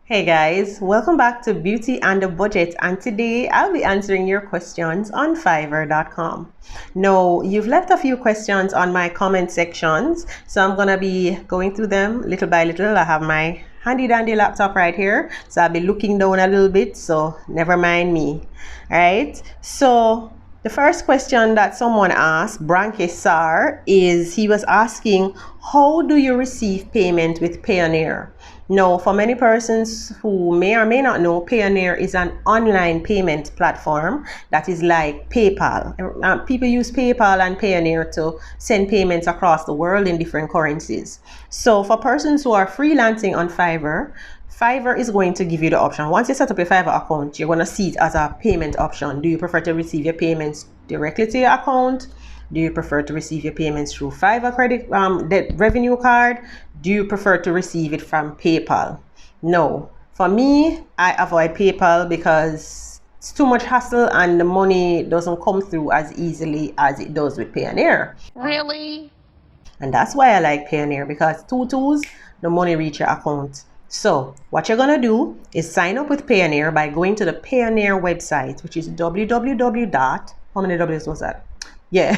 Hey guys, welcome back to Beauty and the Budget, and today I'll be answering your questions on Fiverr.com. Now, you've left a few questions on my comment sections, so I'm gonna be going through them little by little. I have my handy dandy laptop right here, so I'll be looking down a little bit, so never mind me. Alright, so the first question that someone asked, Branke Sar, is he was asking, how do you receive payment with Payoneer? Now, for many persons who may or may not know, Payoneer is an online payment platform that is like PayPal. People use PayPal and Payoneer to send payments across the world in different currencies. So for persons who are freelancing on Fiverr, Fiverr is going to give you the option. Once you set up a Fiverr account, you're going to see it as a payment option. Do you prefer to receive your payments directly to your account? Do you prefer to receive your payments through Fiverr credit revenue card? Do you prefer to receive it from PayPal? No. For me, I avoid PayPal because it's too much hassle and the money doesn't come through as easily as it does with Payoneer. Really? And that's why I like Payoneer, because the money reach your account. So what you're gonna do is sign up with Payoneer by going to the Payoneer website, which is www. How many W's was that? Yeah,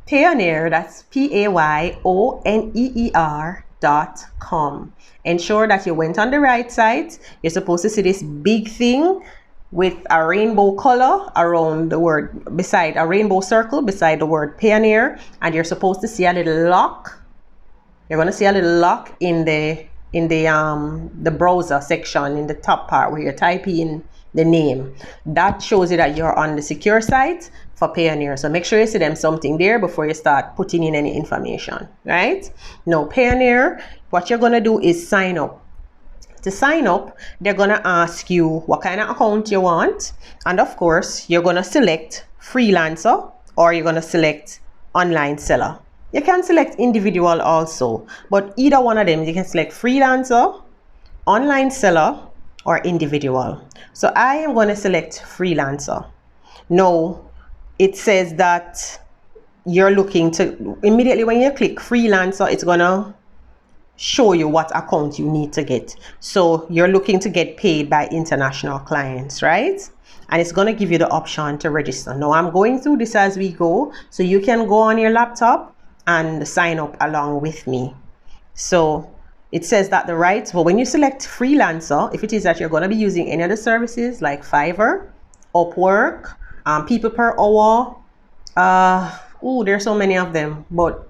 Payoneer, that's Payoneer.com. Ensure that you went on the right site. You're supposed to see this big thing with a rainbow color around the word, beside a rainbow circle beside the word Payoneer, and you're supposed to see a little lock. You're going to see a little lock in the browser section in the top part where you type in the name. That shows you that you're on the secure site for Payoneer. So make sure you see them something there before you start putting in any information, right? Now, Payoneer, what you're going to do is sign up. To sign up, they're going to ask you what kind of account you want. And of course, you're going to select freelancer or you're going to select online seller. You can select individual also, but either one of them, you can select freelancer, online seller, or individual. So I am going to select freelancer. Now, it says that you're looking to, immediately when you click freelancer, it's going to show you what account you need to get. So you're looking to get paid by international clients, right? And it's going to give you the option to register. Now, I'm going through this as we go, so you can go on your laptop and sign up along with me. So it says that the rights, well, when you select freelancer, if it is that you're going to be using any of the services like Fiverr, Upwork, people per hour, there's so many of them, but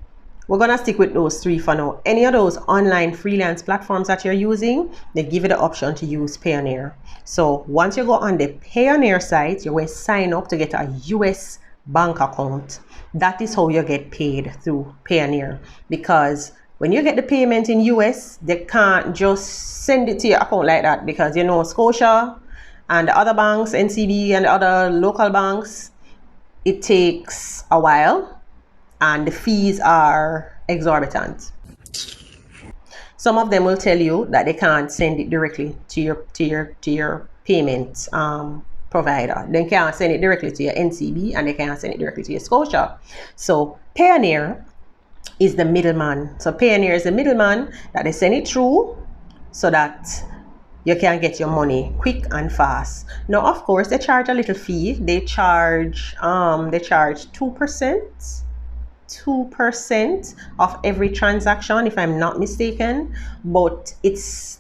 we're going to stick with those three for now. Any of those online freelance platforms that you're using, they give you the option to use Payoneer. So once you go on the Payoneer site, you will sign up to get a US bank account. That is how you get paid through Payoneer, because when you get the payment in US, they can't just send it to your account like that, because you know Scotia and the other banks, NCB and the other local banks, it takes a while and the fees are exorbitant. Some of them will tell you that they can't send it directly to your payment provider. They can't send it directly to your NCB and they can't send it directly to your Scotia. So Payoneer is the middleman. So Payoneer is the middleman that they send it through so that you can get your money quick and fast. Now, of course, they charge a little fee. They charge 2% of every transaction, if I'm not mistaken. But it's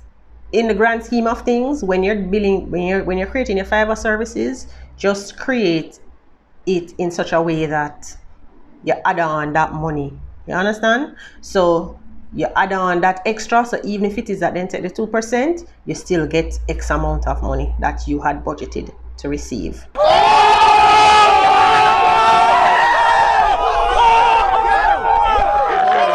in the grand scheme of things, when you're billing, when you're creating your Fiverr services, just create it in such a way that you add on that money. You understand? So you add on that extra, so even if it is that then take the 2%, you still get X amount of money that you had budgeted to receive.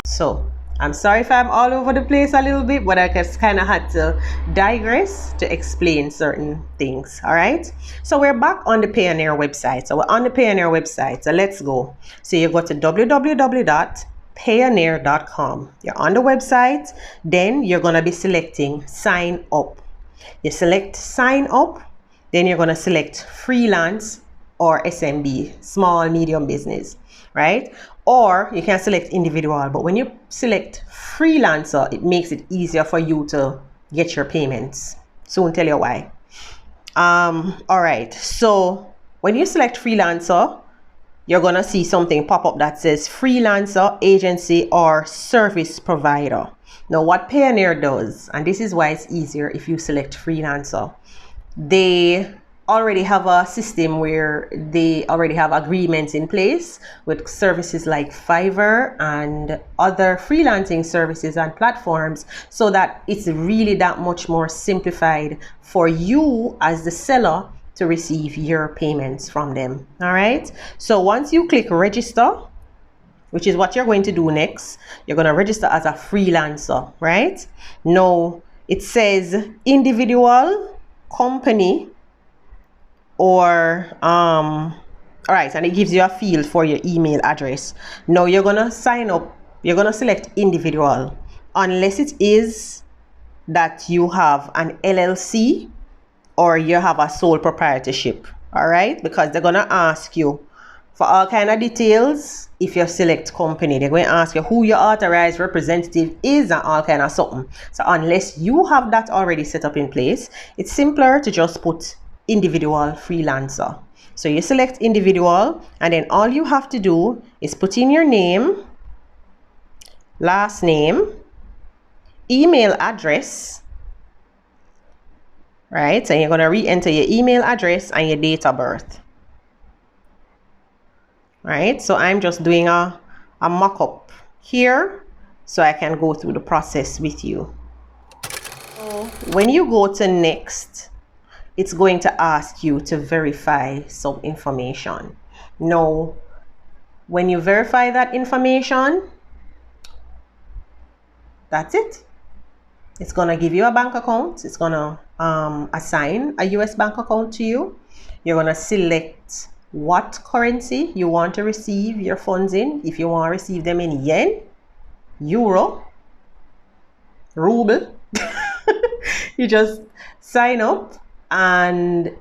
So I'm sorry if I'm all over the place a little bit, but I just kind of had to digress to explain certain things. All right, so we're back on the Payoneer website. So we're on the Payoneer website, so let's go. So you go to www.payoneer.com. You're on the website, then you're going to be selecting sign up. You select sign up, then you're going to select freelance or SMB, small medium business, right? Or you can select individual, but when you select freelancer, it makes it easier for you to get your payments. Soon tell you why. All right, so when you select freelancer, you're gonna see something pop up that says freelancer, agency, or service provider. Now what Payoneer does, and this is why it's easier if you select freelancer, they already have a system where they already have agreements in place with services like Fiverr and other freelancing services and platforms, so that it's really that much more simplified for you as the seller to receive your payments from them. All right, so once you click register, which is what you're going to do next, you're going to register as a freelancer, right? Now it says individual, company, or all right, and it gives you a field for your email address. Now you're gonna sign up, you're gonna select individual, unless it is that you have an LLC or you have a sole proprietorship. All right, because they're gonna ask you for all kind of details. If you select company, they're going to ask you who your authorized representative is and all kind of something. So unless you have that already set up in place, it's simpler to just put individual freelancer. So you select individual, and then all you have to do is put in your name, last name, email address, right? So you're going to re-enter your email address and your date of birth. Right, so I'm just doing a mock-up here so I can go through the process with you. So when you go to next, it's going to ask you to verify some information. Now, when you verify that information, that's it. It's going to give you a bank account. It's going to assign a US bank account to you. You're going to select what currency you want to receive your funds in. If you want to receive them in yen, euro, ruble, you just sign up and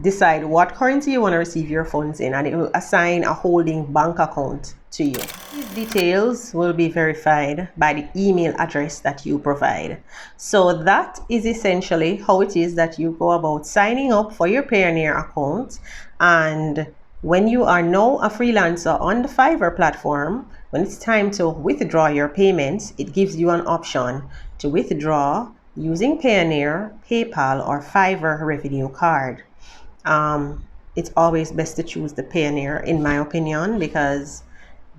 decide what currency you want to receive your funds in, and it will assign a holding bank account to you. These details will be verified by the email address that you provide. So that is essentially how it is that you go about signing up for your Payoneer account. And when you are now a freelancer on the Fiverr platform, when it's time to withdraw your payments, it gives you an option to withdraw using Payoneer, PayPal, or Fiverr revenue card. It's always best to choose the Payoneer, in my opinion, because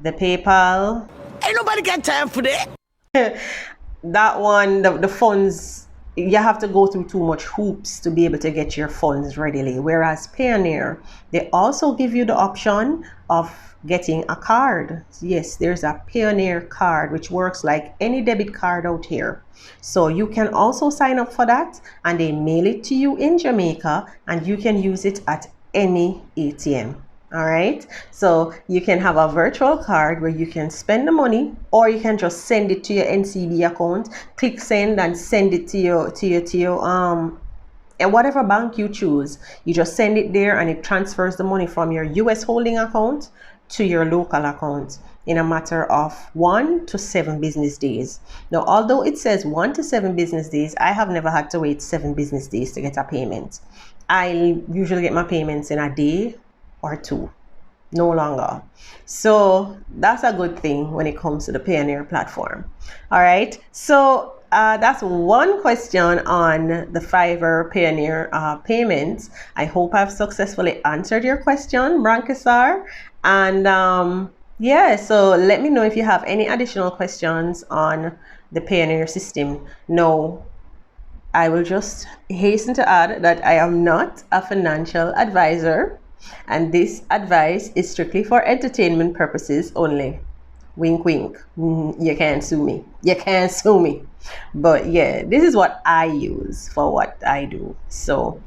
the PayPal, ain't nobody got time for that. That one, the funds, you have to go through too much hoops to be able to get your funds readily. Whereas Payoneer, they also give you the option of getting a card. Yes, there's a Payoneer card which works like any debit card out here. So you can also sign up for that, and they mail it to you in Jamaica, and you can use it at any ATM. All right, so you can have a virtual card where you can spend the money, or you can just send it to your NCB account, click send, and send it to your and whatever bank you choose. You just send it there, and it transfers the money from your US holding account to your local account in a matter of 1 to 7 business days. Now, although it says 1 to 7 business days, I have never had to wait 7 business days to get a payment. I usually get my payments in a day or 2, no longer. So that's a good thing when it comes to the Payoneer platform. All right, so that's one question on the Fiverr Payoneer payments. I hope I've successfully answered your question, Brankisar. And yeah, so let me know if you have any additional questions on the Payoneer system. No, I will just hasten to add that I am not a financial advisor, and this advice is strictly for entertainment purposes only. Wink, wink. You can't sue me. You can't sue me. But yeah, this is what I use for what I do. So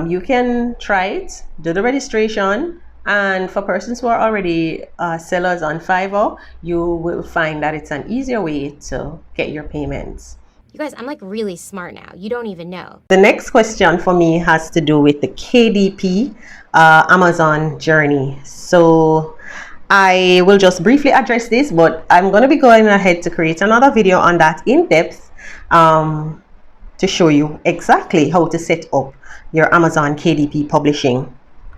you can try it, do the registration. And for persons who are already sellers on Fiverr, you will find that it's an easier way to get your payments. You guys, I'm like really smart now. You don't even know. The next question for me has to do with the KDP Amazon journey. So I will just briefly address this, but I'm going to be going ahead to create another video on that in depth to to show you exactly how to set up your Amazon KDP publishing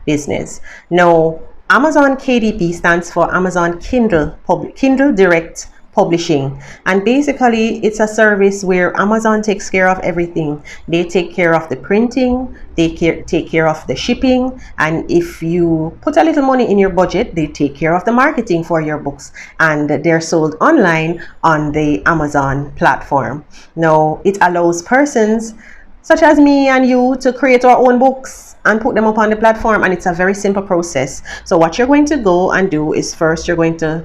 business. Now, Amazon KDP stands for Amazon Kindle Direct Publishing, and basically it's a service where Amazon takes care of everything. They take care of the printing, they take care of the shipping, and if you put a little money in your budget, they take care of the marketing for your books, and they're sold online on the Amazon platform. Now, it allows persons such as me and you to create our own books and put them up on the platform, and it's a very simple process. So what you're going to go and do is, first you're going to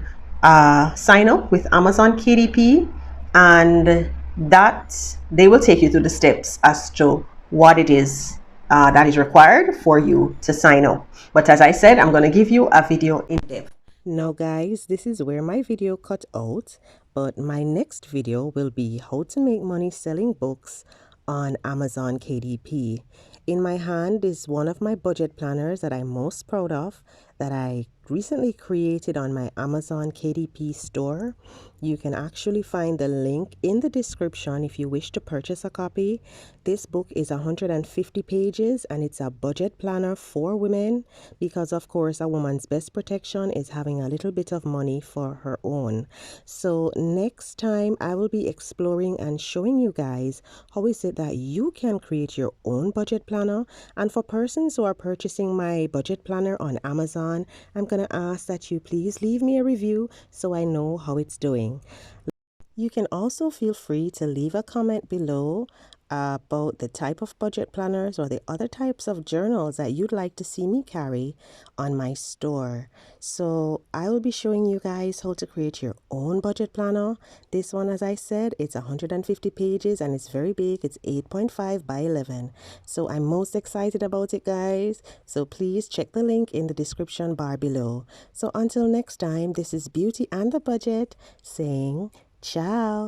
sign up with Amazon KDP, and that they will take you through the steps as to what it is that is required for you to sign up. But as I said, I'm going to give you a video in depth. Now guys, this is where my video cut out, but my next video will be how to make money selling books on Amazon KDP. In my hand is one of my budget planners that I'm most proud of, that I recently created on my Amazon KDP store. You can actually find the link in the description if you wish to purchase a copy. This book is 150 pages and it's a budget planner for women, because of course a woman's best protection is having a little bit of money for her own. So next time I will be exploring and showing you guys how is it that you can create your own budget planner. And for persons who are purchasing my budget planner on Amazon, I'm going to ask that you please leave me a review so I know how it's doing. You can also feel free to leave a comment below about the type of budget planners or the other types of journals that you'd like to see me carry on my store. So I will be showing you guys how to create your own budget planner. This one, as I said, it's 150 pages and it's very big. It's 8.5 by 11. So I'm most excited about it, guys. So please check the link in the description bar below. So until next time, this is Beauty and the Budget saying ciao.